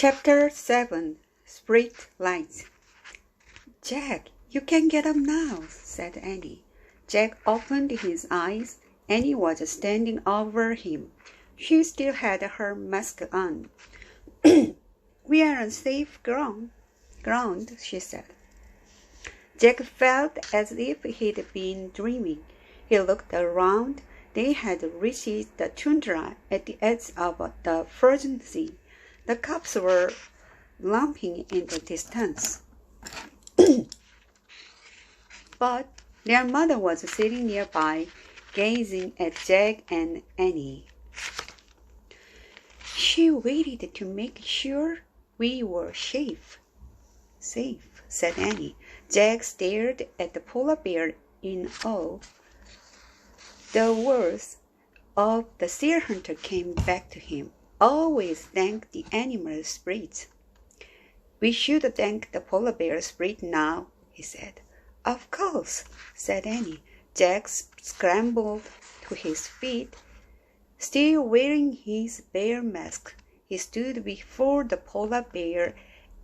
Chapter 7 Street Lights. "Jack, you can get up now," said Annie. Jack opened his eyes. Annie was standing over him. She still had her mask on. "We are on safe ground," she said. Jack felt as if he'd been dreaming. He looked around. They had reached the tundra at the edge of the frozen sea. The cops were lumping in the distance. But their mother was sitting nearby, gazing at Jack and Annie. "She waited to make sure we were safe," said Annie. Jack stared at the polar bear in awe. The words of the seal hunter came back to him. "Always thank the animal spirits." "We should thank the polar bear spirit now," he said. "Of course," said Annie. Jack scrambled to his feet. Still wearing his bear mask, he stood before the polar bear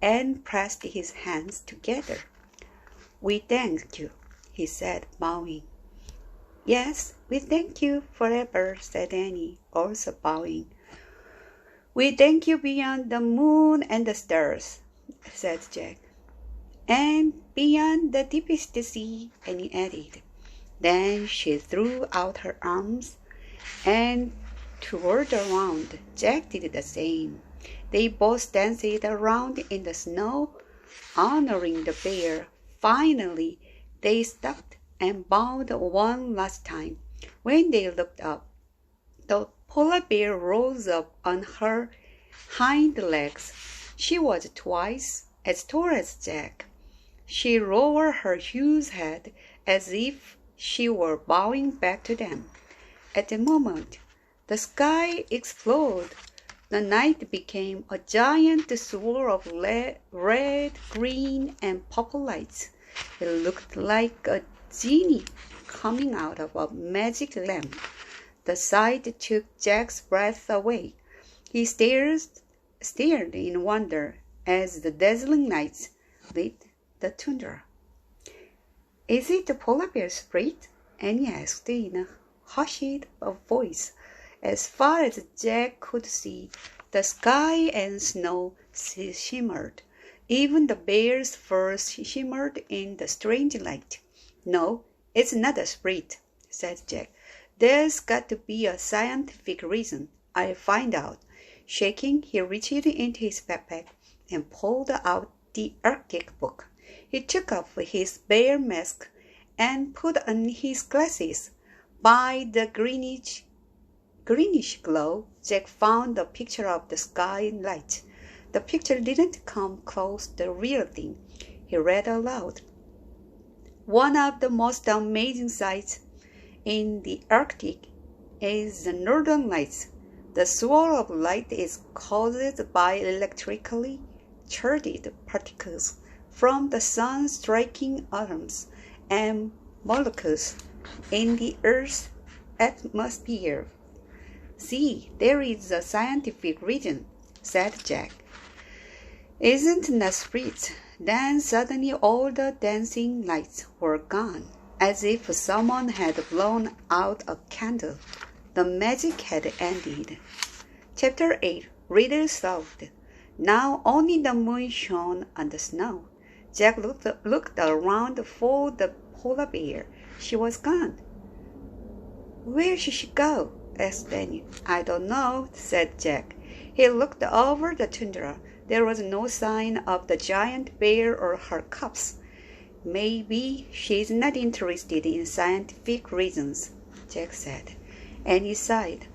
and pressed his hands together. "We thank you," he said, bowing. "Yes, we thank you forever," said Annie, also bowing. "We thank you beyond the moon and the stars," said Jack. "And beyond the deepest sea," Annie added. Then she threw out her arms and twirled around. Jack did the same. They both danced around in the snow, honoring the bear. Finally, they stopped and bowed one last time. When they looked up, the polar bear rose up on her hind legs. She was twice as tall as Jack. She lowered her huge head as if she were bowing back to them. At the moment, the sky exploded. The night became a giant swirl of red, green, and purple lights. It looked like a genie coming out of a magic lamp. The sight took Jack's breath away. He stared in wonder as the dazzling lights lit the tundra. "Is it the polar bear spirit?" Annie asked in a hushed voice. As far as Jack could see, the sky and snow shimmered. Even the bear's fur shimmered in the strange light. "No, it's not a spirit," said Jack. "There's got to be a scientific reason. I'll find out." Shaking, he reached into his backpack and pulled out the Arctic book. He took off his bear mask and put on his glasses. By the greenish glow, Jack found a picture of the sky light. The picture didn't come close to the real thing. He read aloud. "One of the most amazing sights in the Arctic is the northern lights. The swirl of light is caused by electrically charged particles from the sun striking atoms and molecules in the Earth's atmosphere." "See, there is a scientific reason," said Jack. "Isn't that sweet?" Then suddenly all the dancing lights were gone, as if someone had blown out a candle. The magic had ended. Chapter 8 Riddle Solved. Now only the moon shone on the snow. Jack looked around for the polar bear. She was gone. "Where should she go?" asked Annie. "I don't know," said Jack. He looked over the tundra. There was no sign of the giant bear or her cubs. "Maybe she's not interested in scientific reasons," Jack said. Annie sighed.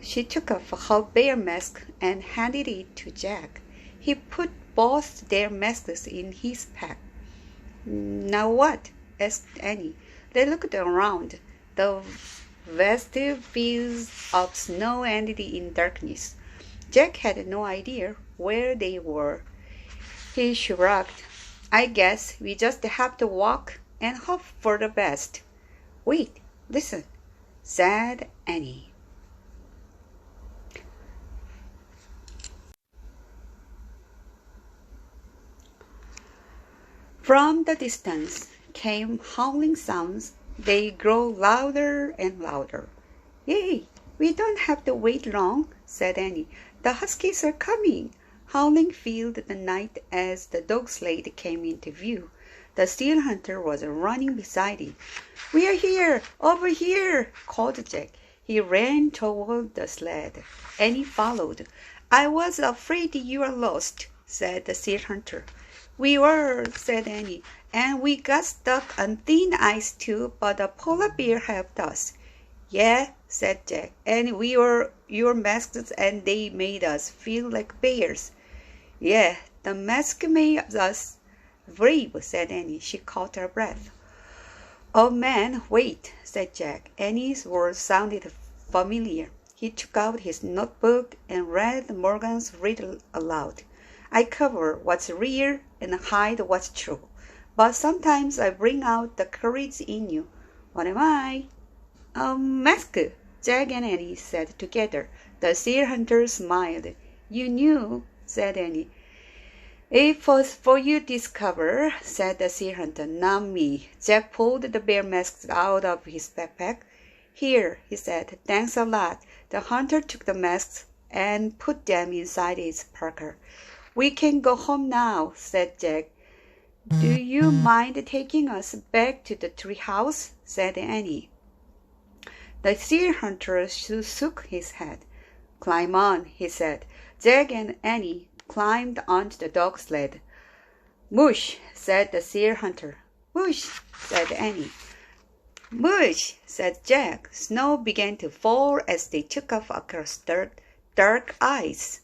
She took off her bear mask and handed it to Jack. He put both their masks in his pack. "Now what?" asked Annie. They looked around. The vast fields of snow ended in darkness. Jack had no idea where they were. He shrugged. "I guess we just have to walk and hope for the best." "Wait, listen," said Annie. From the distance came howling sounds. They grew louder and louder. "Yay! We don't have to wait long," said Annie. "The huskies are coming." Howling filled the night as the dog sled came into view. The seal hunter was running beside it. "We are here! Over here!" called Jack. He ran toward the sled. Annie followed. "I was afraid you were lost," said the seal hunter. "We were," said Annie, "and we got stuck on thin ice too, but the polar bear helped us." "Yeah," said Jack, "and we wore your masks and they made us feel like bears." "Yeah, the mask made us brave," said Annie. She caught her breath. "Oh man, wait," said Jack. Annie's words sounded familiar. He took out his notebook and read Morgan's riddle aloud. "I cover what's real and hide what's true, but sometimes I bring out the courage in you. What am I?" "A mask," Jack and Annie said together. The seal hunter smiled. "You knew," said Annie. "It was for you to discover," said the seal hunter. "Not me." Jack pulled the bear masks out of his backpack. "Here," he said. "Thanks a lot." The hunter took the masks and put them inside his parka. "We can go home now," said Jack. "Do you mind taking us back to the tree house?" said Annie. The seal hunter shook his head. "Climb on," he said. Jack and Annie climbed onto the dog sled. "Mush," said the seal hunter. "Mush," said Annie. "Mush," said Jack. Snow began to fall as they took off across dark ice.